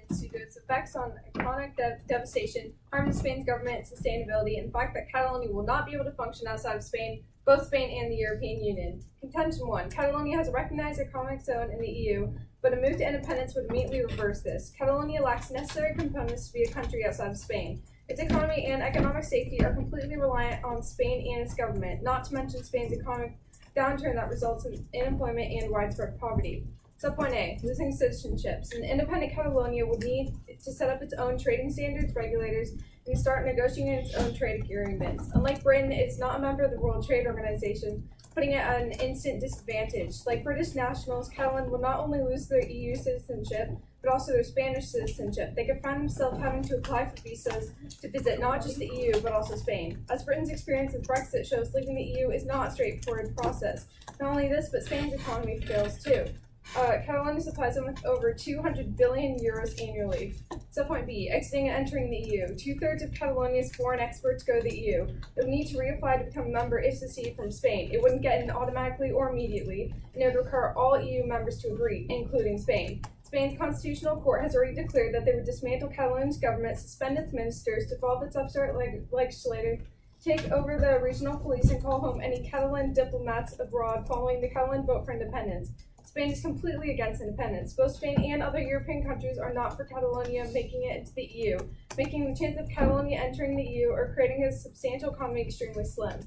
independence due to its effects on economic devastation, harm to Spain's government and sustainability, and the fact that Catalonia will not be able to function outside of Spain, both Spain and the European Union. Contention 1. Catalonia has a recognized economic zone in the EU, but a move to independence would immediately reverse this. Catalonia lacks necessary components to be a country outside of Spain. Its economy and economic safety are completely reliant on Spain and its government, not to mention Spain's economic downturn that results in unemployment and widespread poverty. Subpoint A, losing citizenships. An independent Catalonia would need to set up its own trading standards, regulators, and start negotiating its own trade agreements. Unlike Britain, it is not a member of the World Trade Organization, putting it at an instant disadvantage. Like British nationals, Catalan will not only lose their EU citizenship, but also their Spanish citizenship. They could find themselves having to apply for visas to visit not just the EU, but also Spain. As Britain's experience with Brexit shows, leaving the EU is not a straightforward process. Not only this, but Spain's economy fails too. Catalonia supplies them with over 200 billion euros annually. Subpoint B, exiting and entering the EU. 2/3 of Catalonia's foreign exports go to the EU. It would need to reapply to become a member if seceded from Spain. It wouldn't get in automatically or immediately, and it would require all EU members to agree, including Spain. Spain's constitutional court has already declared that they would dismantle Catalonia's government, suspend its ministers, devolve its upstart legislature, take over the regional police, and call home any Catalan diplomats abroad following the Catalan vote for independence. Spain is completely against independence. Both Spain and other European countries are not for Catalonia making it into the EU, making the chance of Catalonia entering the EU or creating a substantial economy extremely slim.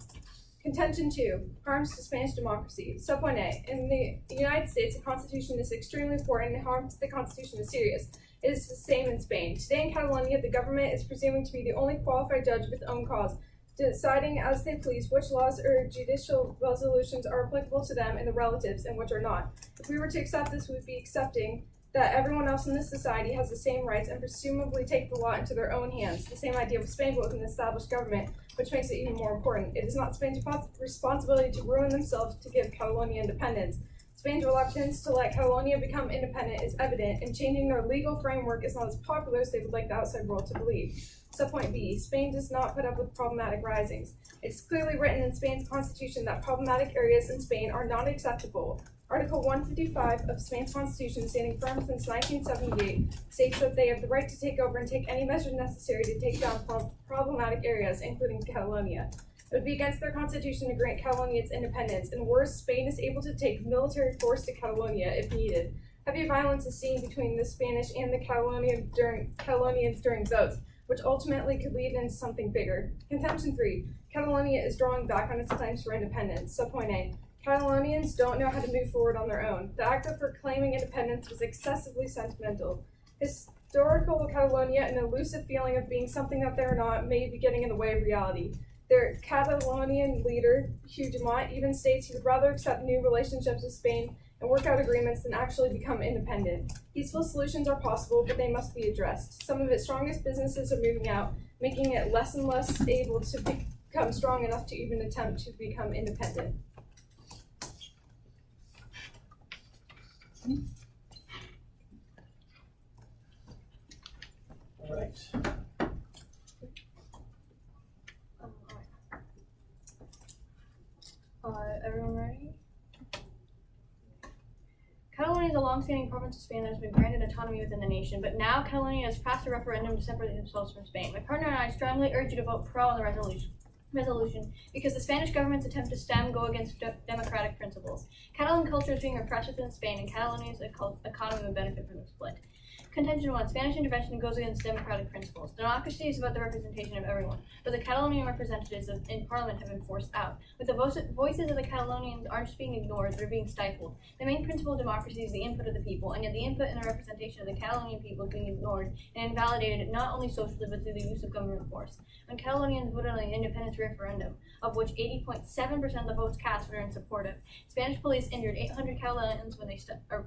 Contention 2, harms to Spanish democracy. Subpoint A, in the United States, the Constitution is extremely important and harm to the Constitution is serious. It is the same in Spain. Today in Catalonia, the government is presuming to be the only qualified judge of its own cause, deciding as they please which laws or judicial resolutions are applicable to them and the relatives and which are not. If we were to accept this, we would be accepting that everyone else in this society has the same rights and presumably take the law into their own hands. The same idea of Spain, but with an established government, which makes it even more important. It is not Spain's responsibility to ruin themselves to give Catalonia independence. Spain's reluctance to let Catalonia become independent is evident, and changing their legal framework is not as popular as they would like the outside world to believe. Subpoint B, Spain does not put up with problematic risings. It's clearly written in Spain's constitution that problematic areas in Spain are not acceptable. Article 155 of Spain's constitution, standing firm since 1978, states that they have the right to take over and take any measures necessary to take down problematic areas, including Catalonia. It would be against their constitution to grant Catalonia its independence, and worse, Spain is able to take military force to Catalonia if needed. Heavy violence is seen between the Spanish and the Catalonians during votes, which ultimately could lead into something bigger. Contention 3, Catalonia is drawing back on its claims for independence. Subpoint A, Catalonians don't know how to move forward on their own. The act of proclaiming independence was excessively sentimental. Historical Catalonia, an elusive feeling of being something that they're not, may be getting in the way of reality. Their Catalonian leader, Puigdemont, even states he would rather accept new relationships with Spain and work out agreements than actually become independent. Peaceful solutions are possible, but they must be addressed. Some of its strongest businesses are moving out, making it less and less able to become strong enough to even attempt to become independent. All right. Everyone ready? Catalonia is a long-standing province of Spain that has been granted autonomy within the nation, but now Catalonia has passed a referendum to separate themselves from Spain. My partner and I strongly urge you to vote pro on the resolution because the Spanish government's attempt to stem go against democratic principles. Catalan culture is being repressed within Spain, and Catalonia's economy would benefit from the split. Contention 1, Spanish intervention goes against democratic principles. Democracy is about the representation of everyone, but the Catalonian representatives in parliament have been forced out. But the voices of the Catalonians aren't just being ignored, they're being stifled. The main principle of democracy is the input of the people, and yet the input and the representation of the Catalonian people is being ignored and invalidated not only socially but through the use of government force. When Catalonians voted on the independence referendum, of which 80.7% of the votes cast were in support of, Spanish police injured 800 Catalans when they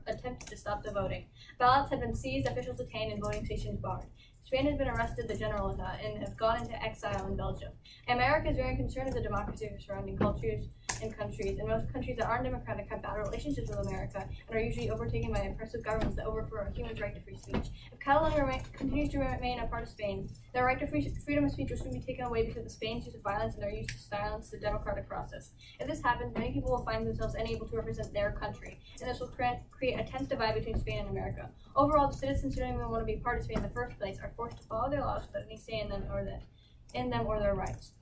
attempted to stop the voting. Ballots had been seized, officials detained, and voting stations barred. Spain has been arrested the Generalitat and has gone into exile in Belgium. America is very concerned with the democracy of surrounding cultures and countries, and most countries that aren't democratic have bad relationships with America and are usually overtaken by oppressive governments that overthrow a human's right to free speech. If Catalonia continues to remain a part of Spain, their right to freedom of speech will soon be taken away because of Spain's use of violence and their use to silence the democratic process. If this happens, many people will find themselves unable to represent their country, and this will create a tense divide between Spain and America. Overall, the citizens who don't even want to be part of Spain in the first place are forced to follow their laws without any say in them or their rights.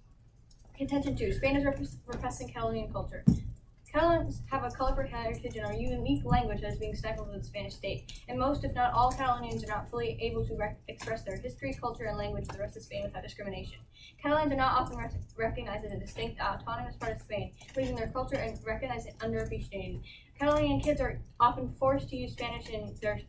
Contention 2. Spain is repressing Catalonian culture. Catalans have a colorful heritage and a unique language that is being stifled with the Spanish state, and most, if not all, Catalonians are not fully able to express their history, culture, and language to the rest of Spain without discrimination. Catalans are not often recognized as a distinct, autonomous part of Spain, losing their culture and recognized as underappreciated. Catalonian kids are often forced to use Spanish in their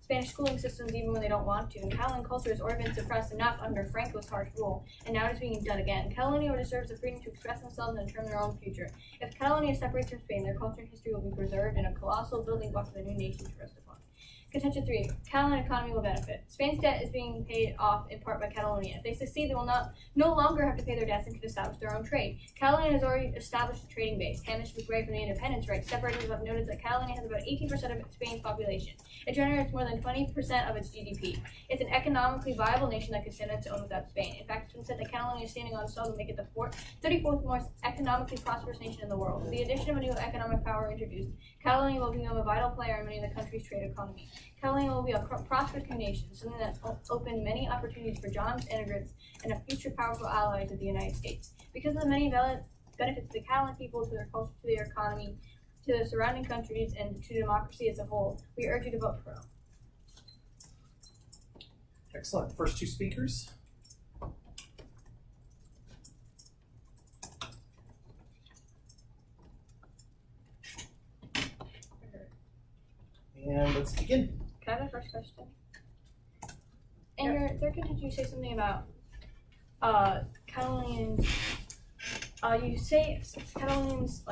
Spanish schooling systems even when they don't want to, and Catalan culture has already been suppressed enough under Franco's harsh rule, and now it's being done again. Catalonia deserves the freedom to express themselves and determine their own future. If Catalonia separates from Spain, their culture and history will be preserved and a colossal building block for the new nation to rest upon. Contention 3. Catalan economy will benefit. Spain's debt is being paid off in part by Catalonia. If they succeed, they will no longer have to pay their debts and can establish their own trade. Catalonia has already established a trading base. Hamish McRae from the independence right separators have noted that Catalonia has about 18% of Spain's population. It generates more than 20% of its GDP. It's an economically viable nation that could stand on its own without Spain. In fact, it's been said that Catalonia is standing on its own to make it the 34th most economically prosperous nation in the world. With the addition of a new economic power introduced, Catalonia will become a vital player in many of the country's trade economy. Catalonia will be a prosperous new nation, something that will open many opportunities for jobs, immigrants, and a future powerful ally to the United States. Because of the many benefits to the Catalan people, to their culture, to their economy, to the surrounding countries, and to democracy as a whole, we urge you to vote for. Excellent. First two speakers. And let's begin. Can I have the first question? In your third contention, you say something about Catalonians. You say Catalonians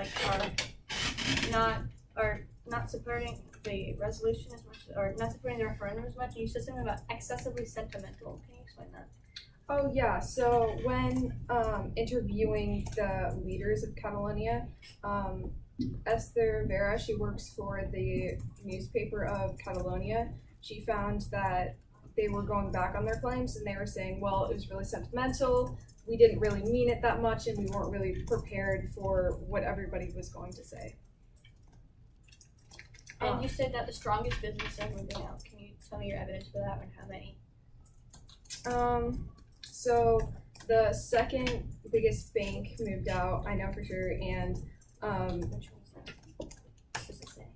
are not supporting the resolution as much, or not supporting the referendum as much. You said something about excessively sentimental. Can you explain that? Oh yeah, so when interviewing the leaders of Catalonia, Esther Vera, she works for the newspaper of Catalonia, she found that they were going back on their claims and they were saying, well, it was really sentimental, we didn't really mean it that much, and we weren't really prepared for what everybody was going to say. And you said that the strongest business are moving out. Can you tell me your evidence for that and how many? So the second biggest bank moved out, I know for sure, and Which one is that? What does it say?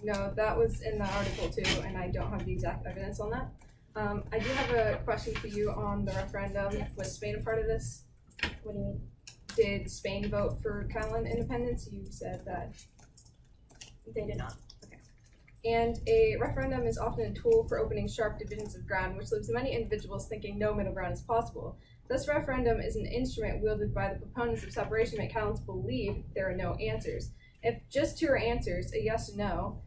No, that was in the article too, and I don't have the exact evidence on that. I do have a question for you on the referendum. Was Spain a part of this? What do you mean? Did Spain vote for Catalan independence? You said that They did not. And a referendum is often a tool for opening sharp divisions of ground, which leaves many individuals thinking no middle ground is possible. This referendum is an instrument wielded by the proponents of separation that Catalans believe there are no answers. If just two are answers, a yes or no,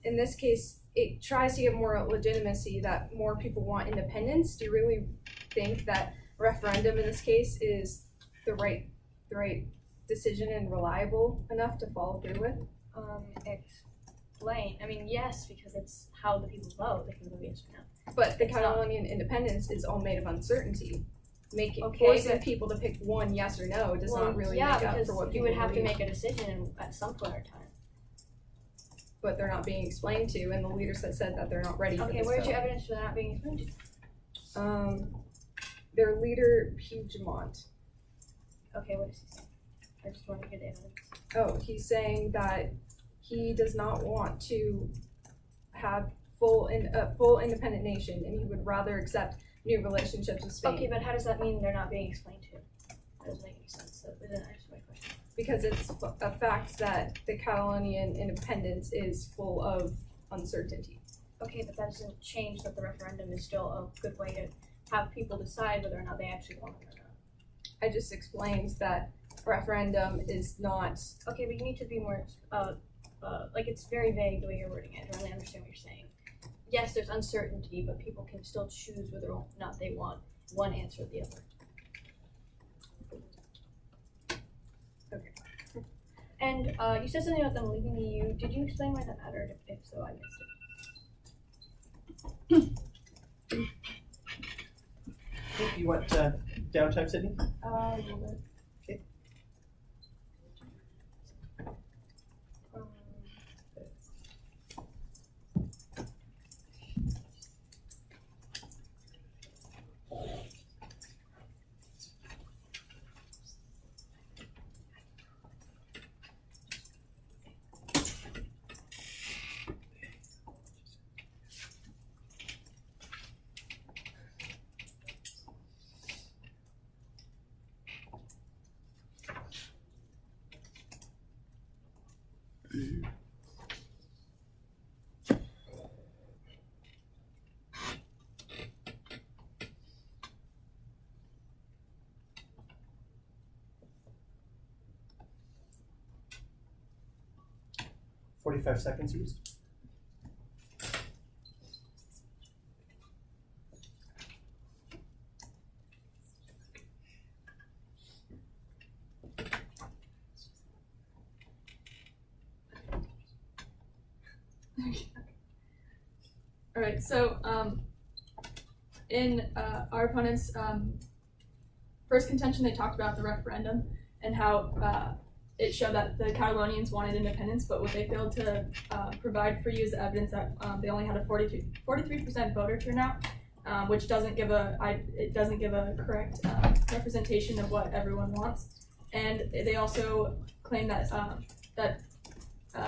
in this case, it tries to give more legitimacy that more people want independence. Do you really think that referendum in this case is the right decision and reliable enough to follow through with? Explain. I mean, yes, because it's how the people vote. They can vote yes or no. But the Catalonian independence is all made of uncertainty. Forcing people to pick one yes or no does not really make up for what people you would have believe. to make a decision at some point or time. But they're not being explained to, and the leaders that said that they're not ready for Okay, this where's vote. your evidence for that not being explained to? Their leader, Puigdemont. Okay, what does he say? I just want to get the evidence. Oh, he's saying that he does not want to have a full independent nation, and he would rather accept new relationships with Spain. Okay, but how does that mean they're not being explained to? That doesn't make any sense. That doesn't answer my question. Because it's a fact that the Catalonian independence is full of uncertainty. Okay, but that doesn't change that the referendum is still a good way to have people decide whether or not they actually want it or not. I just explained that referendum is not. Okay, but you need to be more, like it's very vague the way you're wording it. I don't really understand what you're saying. yes, there's uncertainty, but people can still choose whether or not they want one answer or the other. Okay. And you said something about them leaving the EU. Did you explain why that mattered? If so, I missed it. Okay, you want downtime, Sydney? A little bit. Okay. 45 seconds used. All right, so in our opponents' first contention, they talked about the referendum and how it showed that the Catalonians wanted independence, but what they failed to provide for you is the evidence that they only had a 43% voter turnout, which doesn't give a correct representation of what everyone wants. And they also claim that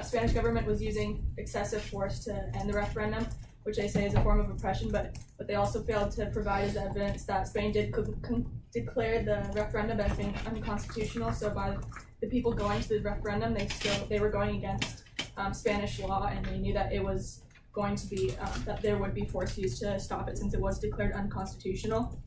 Spanish government was using excessive force to end the referendum, which they say is a form of oppression, but what they also failed to provide is evidence that Spain did declare the referendum as being unconstitutional. So by the people going to the referendum, they were going against Spanish law, and they knew that it was going to be that there would be force used to stop it since it was declared unconstitutional.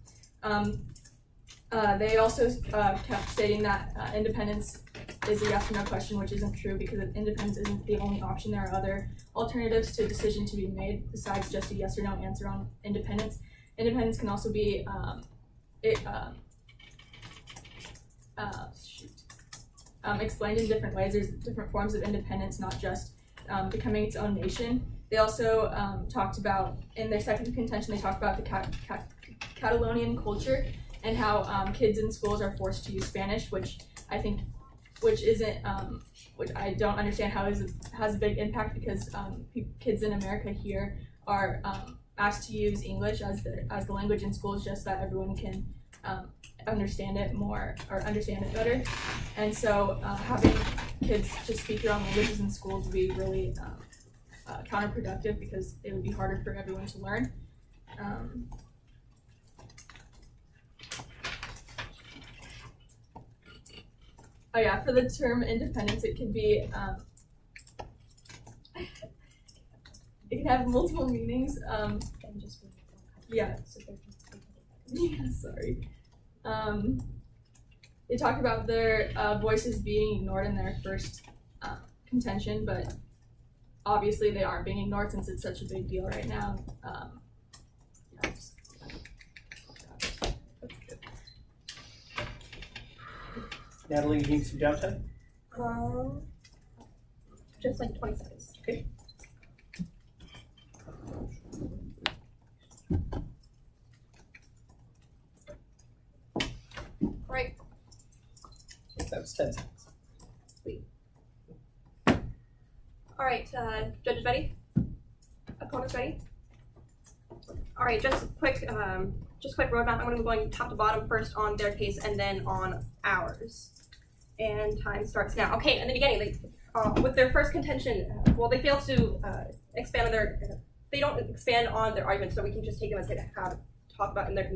They also kept stating that independence is a yes or no question, which isn't true because independence isn't the only option. There are other alternatives to a decision to be made besides just a yes or no answer on independence. Independence can also be explained in different ways. There's different forms of independence, not just becoming its own nation. They also talked about, in their second contention, they talked about the Catalonian culture and how kids in schools are forced to use Spanish, which I don't understand how it has a big impact because kids in America here are asked to use English as the language in schools, just that everyone can understand it more or understand it better. And so having kids just speak their own languages in schools would be really counterproductive because it would be harder for everyone to learn. Oh yeah, for the term independence, it can be, it can have multiple meanings. Yeah. Yeah, sorry. They talked about their voices being ignored in their first contention, but obviously they aren't being ignored since it's such a big deal right now. Natalie, you need some downtime? Just like 20 seconds. Okay. Right. That was 10 seconds. Sweet. All right, judges ready? Opponents ready? All right, just quick roadmap. I'm going to be going top to bottom first on their case and then on ours. And time starts now. Okay, in the beginning, with their first contention, they fail to expand on they don't expand on their arguments, so we can just take them as they have talk about in their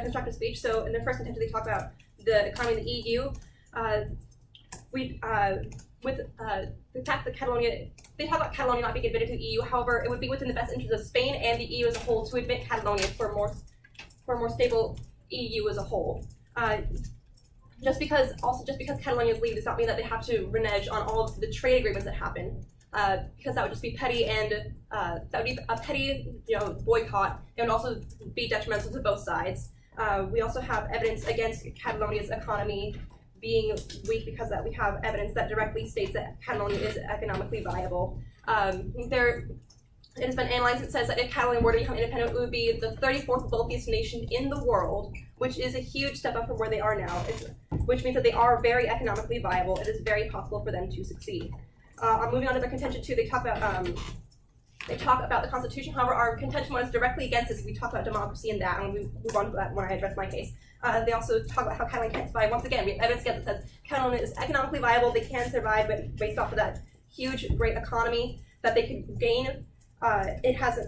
constructive speech. So in their first contention, they talk about the economy of the EU. With the fact that they talk about Catalonia not being admitted to the EU. However, it would be within the best interest of Spain and the EU as a whole to admit Catalonia for a more stable EU as a whole. Just because Catalonians leave does not mean that they have to renege on all of the trade agreements that happen because that would just be petty, and that would be a petty, boycott. It would also be detrimental to both sides. We also have evidence against Catalonia's economy being weak because that we have evidence that directly states that Catalonia is economically viable. It has been analyzed. It says that if Catalonia were to become independent, it would be the 34th wealthiest nation in the world, which is a huge step up from where they are now, which means that they are very economically viable. It is very possible for them to succeed. Moving on to their contention 2, they talk about the Constitution. However, our contention 1 is directly against this. We talk about democracy and that, and we move on to that when I address my case. They also talk about how Catalonia can't survive. Once again, we have evidence again that says Catalonia is economically viable. They can survive, but based off of that huge, great economy that they could gain. It has,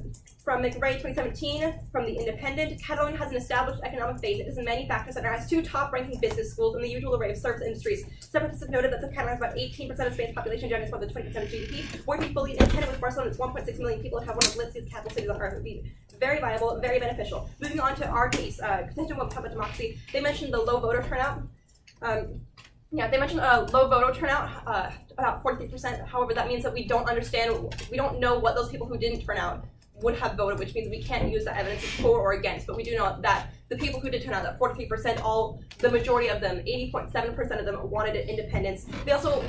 from McRae 2017, from the Independent, Catalonia has an established economic base. It is in many factors and has 2 top-ranking business schools and the usual array of service industries. Separatists have noted that the Catalan has about 18% of Spain's population, generates more than 20% of GDP. Were to be fully independent with Barcelona, it's 1.6 million people and have one of the lithiest capital cities on earth. It would be very viable, very beneficial. Moving on to our case, contention 1, we talk about democracy. They mentioned the low voter turnout. They mentioned low voter turnout, about 43%. However, that means that we don't know what those people who didn't turn out would have voted, which means we can't use that evidence as for or against. But we do know that the people who did turn out, that 43%, the majority of them, 80.7% of them wanted independence. They also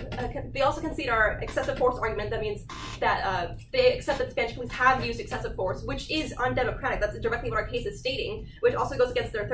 concede our excessive force argument. That means that they accept that Spanish police have used excessive force, which is undemocratic. That's directly what our case is stating, which also goes against their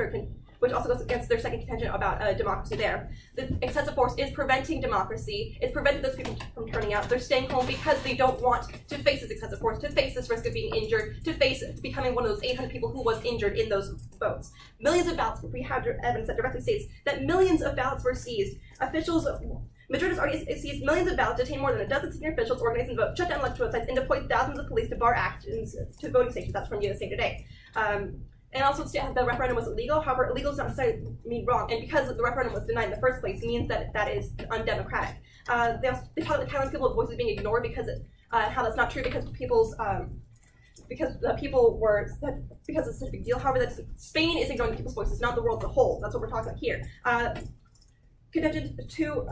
second contention about democracy there. The excessive force is preventing democracy. It's preventing those people from turning out. They're staying home because they don't want to face this excessive force, to face this risk of being injured, to face becoming one of those 800 people who was injured in those votes. Millions of ballots, we have evidence that directly states that millions of ballots were seized. Madrid has already seized millions of ballots, detained more than a dozen senior officials, organized and vote, shut down electoral sites, and deployed thousands of police to bar access to voting stations. That's from USA Today. And also the referendum was illegal. However, illegal does not necessarily mean wrong. And because the referendum was denied in the first place, means that that is undemocratic. They talk about Catalan people's voices being ignored because how that's not true because it's such a big deal. However, Spain is ignoring people's voices, not the world as a whole. That's what we're talking about here. Contention 2,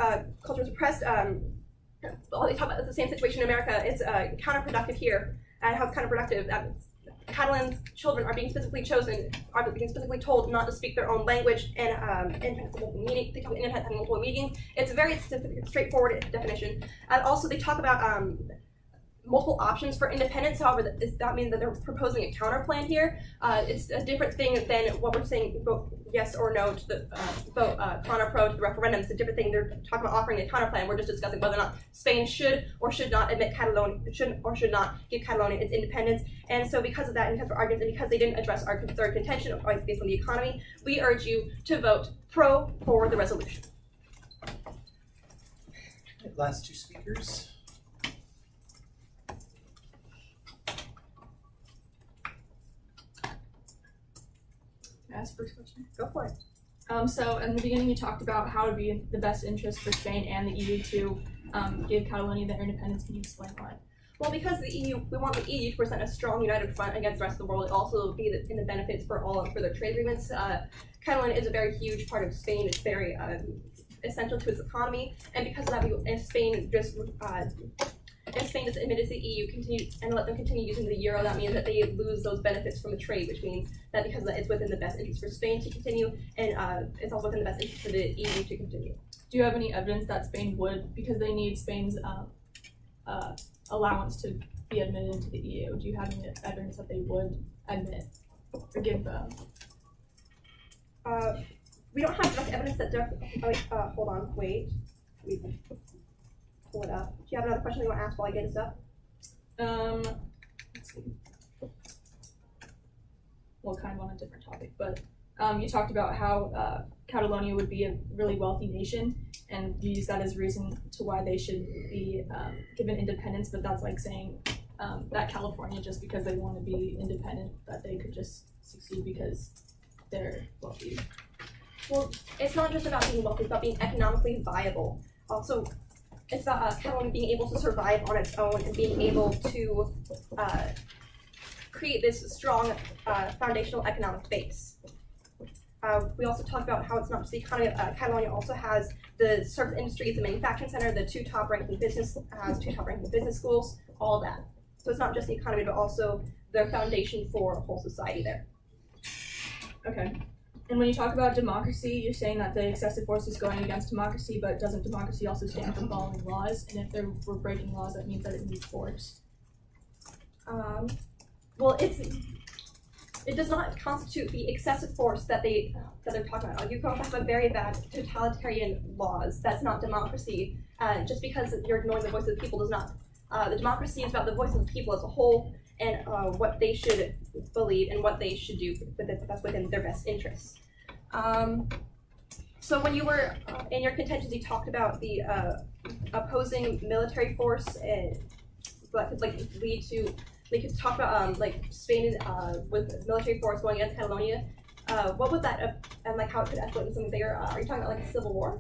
culture suppressed. They talk about the same situation in America. It's counterproductive here. And how it's counterproductive. Catalan children are being specifically told not to speak their own language and they talk independent having multiple meetings. It's a very straightforward definition. And also they talk about multiple options for independence. However, that means that they're proposing a counter plan here. It's a different thing than what we're saying, vote yes or no to the vote con or pro to the referendum. It's a different thing. They're talking about offering a counter plan. We're just discussing whether or not Spain should or should not admit Catalonia, should or should not give Catalonia its independence. And so because of that, and because of our arguments, and because they didn't address our third contention based on the economy, we urge you to vote pro for the resolution. Last 2 speakers. Ask first question. Go for it. So in the beginning you talked about how it would be in the best interest for Spain and the EU to give Catalonia their independence. Can you explain why? Well, because we want the EU to present a strong, united front against the rest of the world. It also be in the benefits for their trade agreements. Catalonia is a very huge part of Spain. It's very essential to its economy, and because of that, if Spain just admitted to the EU and let them continue using the euro, that means that they lose those benefits from the trade, which means that because of that, it's within the best interest for Spain to continue, and it's also within the best interest for the EU to continue. Do you have any evidence that Spain would, because they need Spain's allowance to be admitted into the EU, do you have any evidence that they would admit or give we don't have direct evidence that hold on, wait. We can pull it up. Do you have another question you want to ask while I get this up? Let's see. Well, kind of on a different topic, but you talked about how Catalonia would be a really wealthy nation, and you use that as a reason to why they should be given independence, but that's like saying that California, just because they want to be independent, that they could just succeed because they're wealthy. Well, it's not just about being wealthy, it's about being economically viable. Also, it's about Catalonia being able to survive on its own and being able to create this strong foundational economic base. We also talked about how it's not just the economy. Catalonia also has the service industries, the manufacturing center, the two top-ranking business schools, all of that. So it's not just the economy, but also the foundation for a whole society there. Okay. And when you talk about democracy, you're saying that the excessive force is going against democracy, but doesn't democracy also stand for following laws? And if we're breaking laws, that means that it needs force. Well, it does not constitute the excessive force that they're talking about. You come up with very bad totalitarian laws. That's not democracy. Just because you're ignoring the voice of the people does not. The democracy is about the voice of the people as a whole and what they should believe and what they should do that's within their best interests. So when you were in your contentions, you talked about the opposing military force and what could lead to. They could talk about Spain with military force going against Catalonia. What would that and how it could escalate into something bigger? Are you talking about a civil war?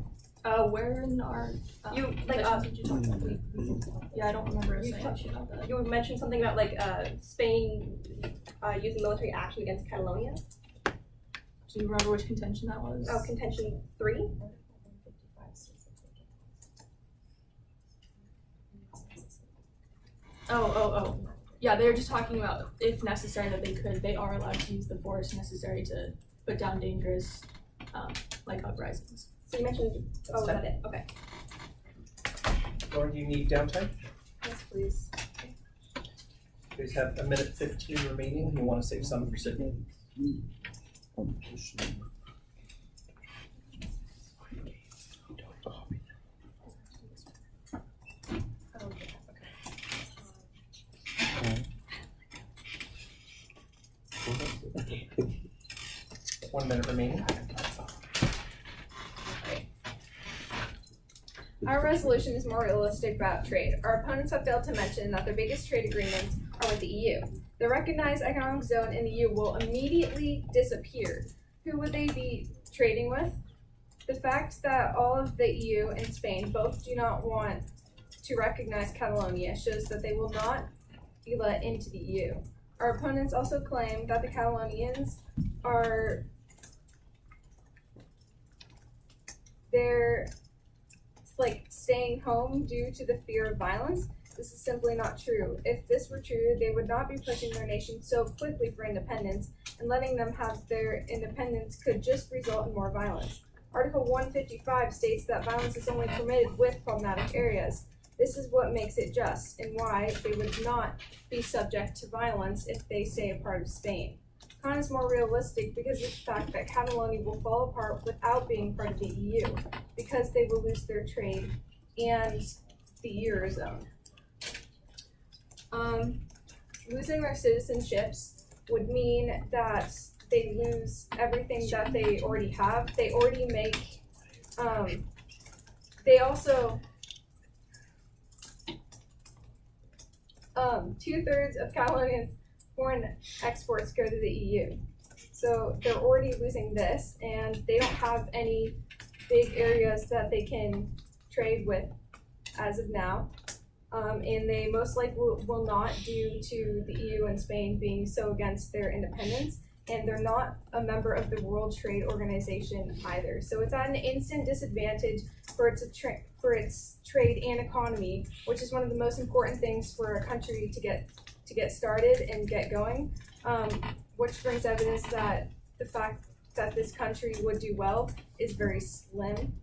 Where in our You did you talk about? Yeah, I don't remember us saying shit about that. You mentioned something about Spain using military action against Catalonia. Do you remember which contention that was? Oh, contention 3. Oh. Yeah, they were just talking about if necessary that they are allowed to use the force necessary to put down dangerous uprisings. So you mentioned. Oh, was that it? Okay. Lauren, do you need downtime? Yes, please. You guys have 1:15 remaining. You want to save some for Sydney? Okay. 1 minute remaining. Our resolution is more realistic about trade. Our opponents have failed to mention that their biggest trade agreements are with the EU. The recognized economic zone in the EU will immediately disappear. Who would they be trading with? The fact that all of the EU and Spain both do not want to recognize Catalonia shows that they will not be let into the EU. Our opponents also claim that the Catalonians are staying home due to the fear of violence. This is simply not true. If this were true, they would not be pushing their nation so quickly for independence, and letting them have their independence could just result in more violence. Article 155 states that violence is only permitted with problematic areas. This is what makes it just, and why they would not be subject to violence if they stay a part of Spain. Con is more realistic because of the fact that Catalonia will fall apart without being part of the EU, because they will lose their trade and the Eurozone. Losing their citizenships would mean that they lose everything that they already have. They already make, they also, 2/3 of Catalonia's foreign exports go to the EU. So they're already losing this, and they don't have any big areas that they can trade with as of now. And they most likely will not, due to the EU and Spain being so against their independence, and they're not a member of the World Trade Organization either. So it's at an instant disadvantage for its trade and economy, which is one of the most important things for a country to get started and get going, which brings evidence that the fact that this country would do well is very slim.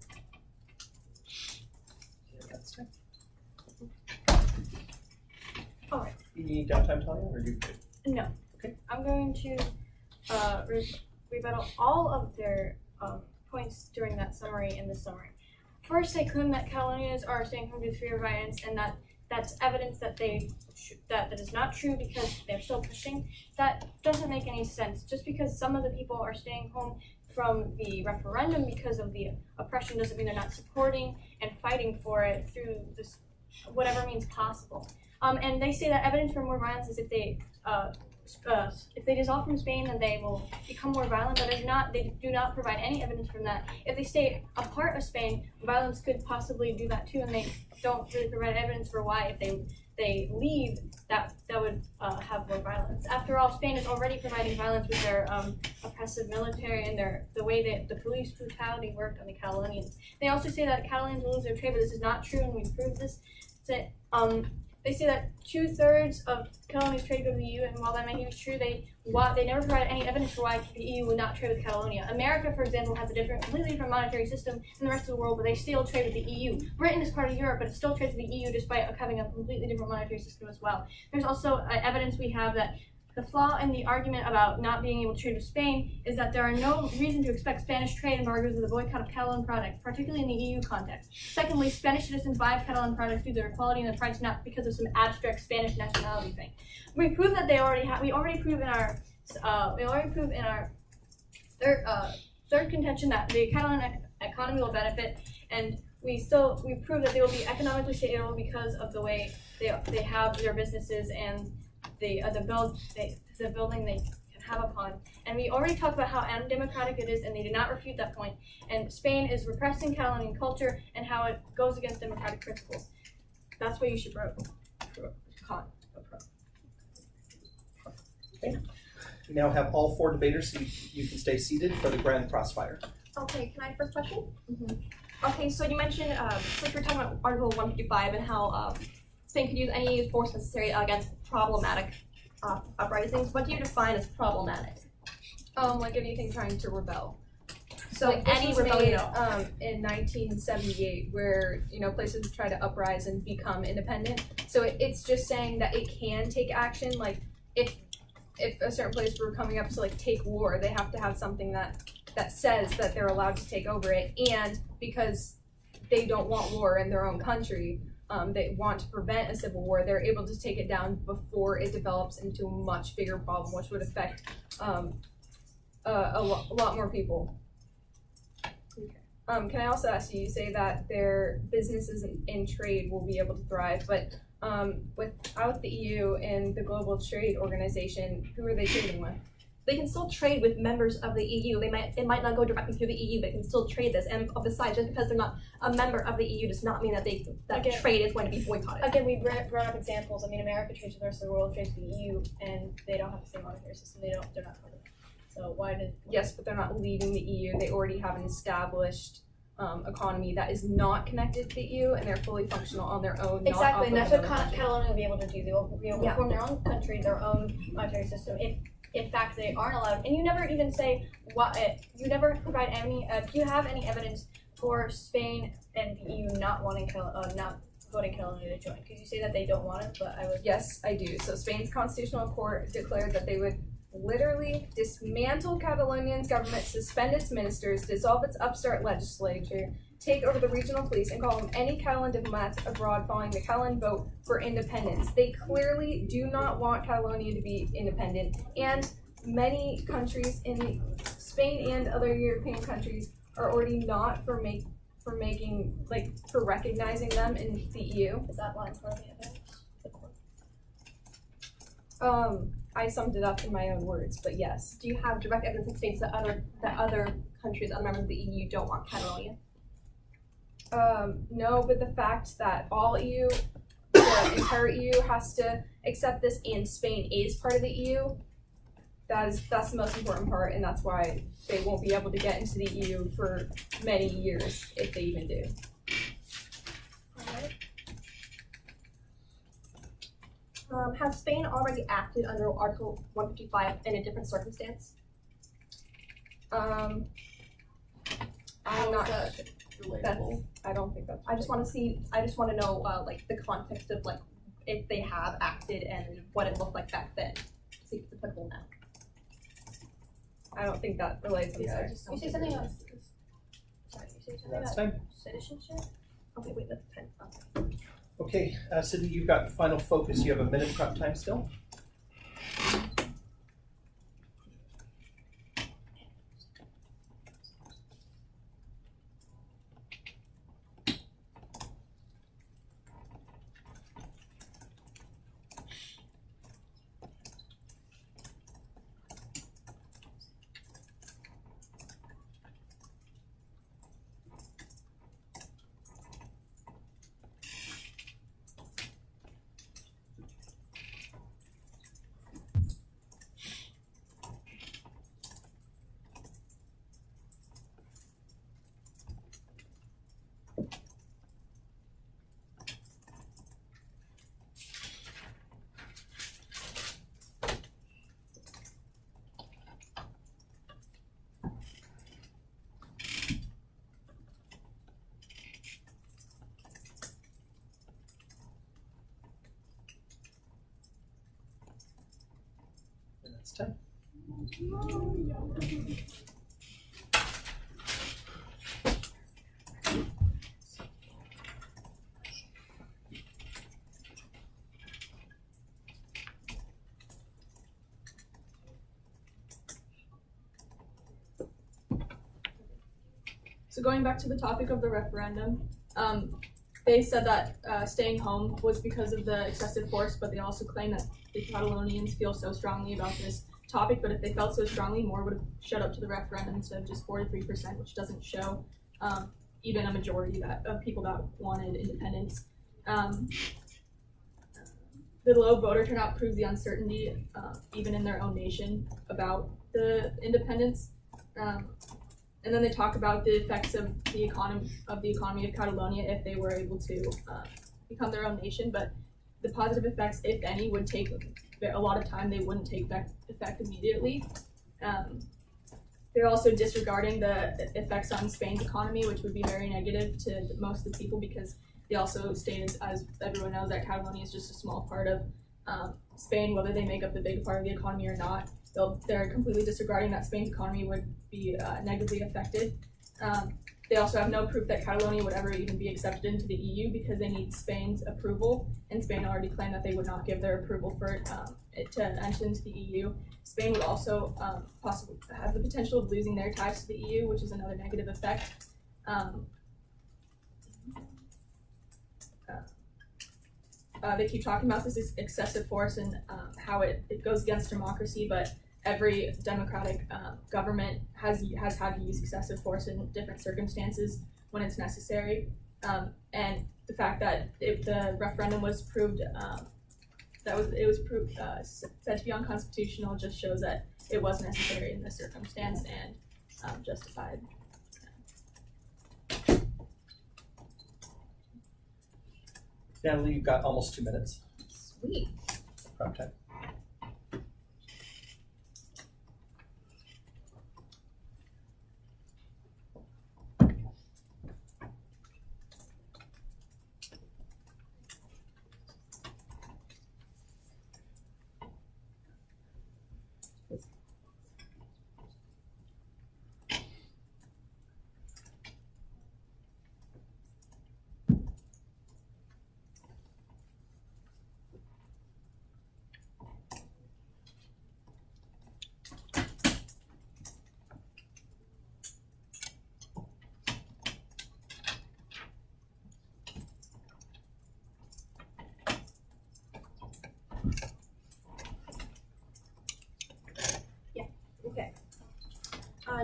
All right. You need downtime, Talia, or are you good? No. Okay. I'm going to rebuttal all of their points during that summary in the summary. First, they claim that Catalonians are staying home due to fear of violence, and that's evidence that that is not true because they're still pushing. That doesn't make any sense. Just because some of the people are staying home from the referendum because of the oppression doesn't mean they're not supporting and fighting for it through this whatever means possible. And they say that evidence for more violence is if they dissolve from Spain, then they will become more violent. That is not. They do not provide any evidence from that. If they stay a part of Spain, violence could possibly do that too, and they don't really provide evidence for why. If they leave, that that would have more violence. After all, Spain is already providing violence with their oppressive military and the way that the police brutality worked on the Catalonians. They also say that Catalans will lose their trade, but this is not true, and we proved this. They say that 2/3 of Catalonia's trade go to the EU, and while that may be true, they never provided any evidence for why the EU would not trade with Catalonia. America, for example, has a completely different monetary system than the rest of the world, but they still trade with the EU. Britain is part of Europe, but it still trades with the EU despite having a completely different monetary system as well. There's also evidence we have that the flaw in the argument about not being able to trade with Spain is that there are no reason to expect Spanish trade embargoes or the boycott of Catalan products, particularly in the EU context. Secondly, Spanish citizens buy Catalan products due to their quality and the price, not because of some abstract Spanish nationality thing. We proved that they already have. We already proved in our third contention that the Catalan economy will benefit, and we proved that they will be economically stable because of the way they have their businesses and the building they can have upon. And we already talked about how undemocratic it is, and they did not refute that point. And Spain is repressing Catalonian culture and how it goes against democratic principles. That's what you should We now have all 4 debaters, so you can stay seated for the grand crossfire. Okay, can I have first question? Okay, so you mentioned, so you were talking about Article 155 and how Spain could use any force necessary against problematic uprisings. What do you define as problematic? Like anything trying to rebel. So like any this was rebellion. made, in 1978, where places try to uprise and become independent. So it's just saying that it can take action. Like if a certain place were coming up to like take war, they have to have something that says that they're allowed to take over it. And because they don't want war in their own country, they want to prevent a civil war, they're able to take it down before it develops into a much bigger problem, which would affect a lot more people. Can I also ask you, you say that their businesses and trade will be able to thrive, but without the EU and the Global Trade Organization, who are they trading with? They can still trade with members of the EU. It might not go directly through the EU, but they can still trade this. And besides, just because they're not a member of the EU does not mean that trade is going to be boycotted. Again, we brought up examples. I mean, America trades with the rest of the world, trades with the EU, and they don't have the same monetary system. They're not part of it. So why did? Yes, but they're not leaving the EU. They already have an established economy that is not connected to the EU, and they're fully functional on their own. Exactly, and that's what country. Catalonia will be able to do. They will be able to form their own country, their own monetary system. If in fact they aren't allowed, and you never even say what. You never provide any. Do you have any evidence for Spain and the EU not wanting not voting Catalonia to join? Because you say that they don't want it, but I would. Yes, I do. So Spain's constitutional court declared that they would literally dismantle Catalonia's government, suspend its ministers, dissolve its upstart legislature, take over the regional police, and call them any Catalan diplomats abroad following the Catalan vote for independence. They clearly do not want Catalonia to be independent, and many countries in Spain and other European countries are already not for recognizing them in the EU. Is that line part of the evidence? I summed it up in my own words, but yes. Do you have direct evidence that states that other countries, other members of the EU, don't want Catalonia? No, but the fact that all EU, the entire EU has to accept this, and Spain is part of the EU, that's the most important part, and that's why they won't be able to get into the EU for many years, if they even do. Has Spain already acted under Article 155 in a different circumstance? I'm not. I don't think that's. I just want to know like the context of like if they have acted and what it looked like back then. See if it's applicable now. I don't think that relates. Yeah. You say something else. Sorry, you say something That's about time. citizenship? Okay, wait, that's 10. Okay. Okay, Sydney, you've got final focus. You have a minute prep time still. It's time. So going back to the topic of the referendum, they said that staying home was because of the excessive force, but they also claim that the Catalonians feel so strongly about this topic, but if they felt so strongly, more would have showed up to the referendum instead of just 43%, which doesn't show even a majority of people that wanted independence. The low voter turnout proves the uncertainty, even in their own nation, about the independence. And then they talk about the effects of the economy of Catalonia if they were able to become their own nation. But the positive effects, if any, would take a lot of time. They wouldn't take effect immediately. They're also disregarding the effects on Spain's economy, which would be very negative to most of the people, because they also stated, as everyone knows, that Catalonia is just a small part of Spain, whether they make up the big part of the economy or not. They're completely disregarding that Spain's economy would be negatively affected. They also have no proof that Catalonia would ever even be accepted into the EU, because they need Spain's approval, and Spain already claimed that they would not give their approval for it to enter into the EU. Spain would also possibly have the potential of losing their ties to the EU, which is another negative effect. They keep talking about this excessive force and how it goes against democracy, but every democratic government has had to use excessive force in different circumstances when it's necessary. And the fact that the referendum was proved said to be unconstitutional just shows that it was necessary in this circumstance and justified. Natalie, you've got almost 2 minutes. Sweet. Prep time.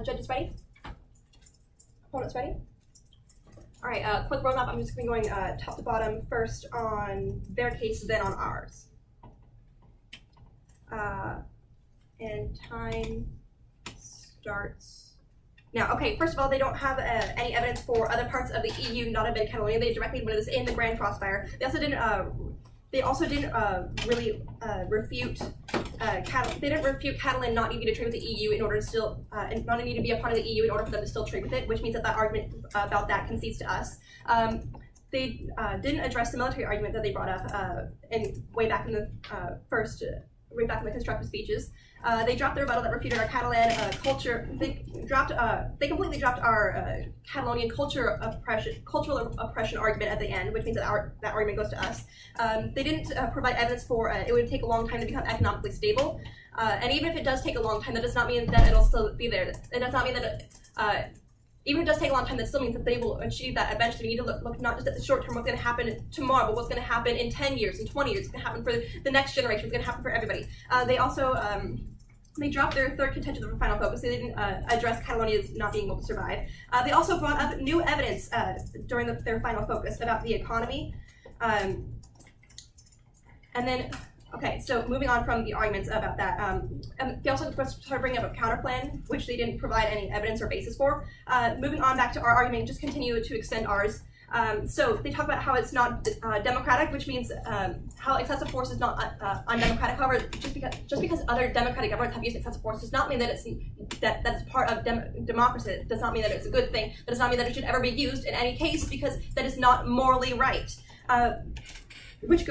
Judges ready? Opponents ready? All right, quick roadmap. I'm just going to be going top to bottom, first on their case, then on ours. And time starts now. Okay, first of all, they don't have any evidence for other parts of the EU not have been Catalonia. They directly put this in the Grand Crossfire. They also didn't really refute. They didn't refute Catalan not needing to trade with the EU in order to still, and not needing to be a part of the EU in order for them to still trade with it, which means that argument about that concedes to us. They didn't address the military argument that they brought up way back in the constructive speeches. They dropped the rebuttal that refuted our Catalan culture. They completely dropped our Catalonian cultural oppression argument at the end, which means that that argument goes to us. They didn't provide evidence for it would take a long time to become economically stable, and even if it does take a long time, that does not mean that it'll still be there. It does not mean that even if it does take a long time, that still means that they will achieve that eventually. We need to look not just at the short term, what's going to happen tomorrow, but what's going to happen in 10 years, in 20 years, what's going to happen for the next generation, what's going to happen for everybody. They also they dropped their third contention for final focus. They didn't address Catalonia's not being able to survive. They also brought up new evidence during their final focus about the economy. And then, okay, so moving on from the arguments about that, they also started bringing up a counterplan, which they didn't provide any evidence or basis for. Moving on back to our argument, just continue to extend ours. So they talk about how it's not democratic, which means how excessive force is not undemocratic. However, just because other democratic governments have used excessive force does not mean that it's part of democracy. It does not mean that it's a good thing. That does not mean that it should ever be used in any case, because that is not morally right. which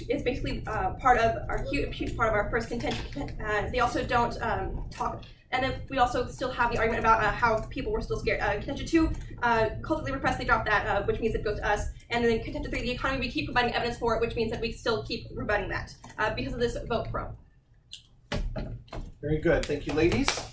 is basically part of our huge part of our first contention. They also don't talk. And then we also still have the argument about how people were still scared. Contention 2, culturally repressed, they dropped that, which means it goes to us. And then contention 3, the economy, we keep providing evidence for it, which means that we still keep rebutting that because of this vote pro. Very good. Thank you, ladies.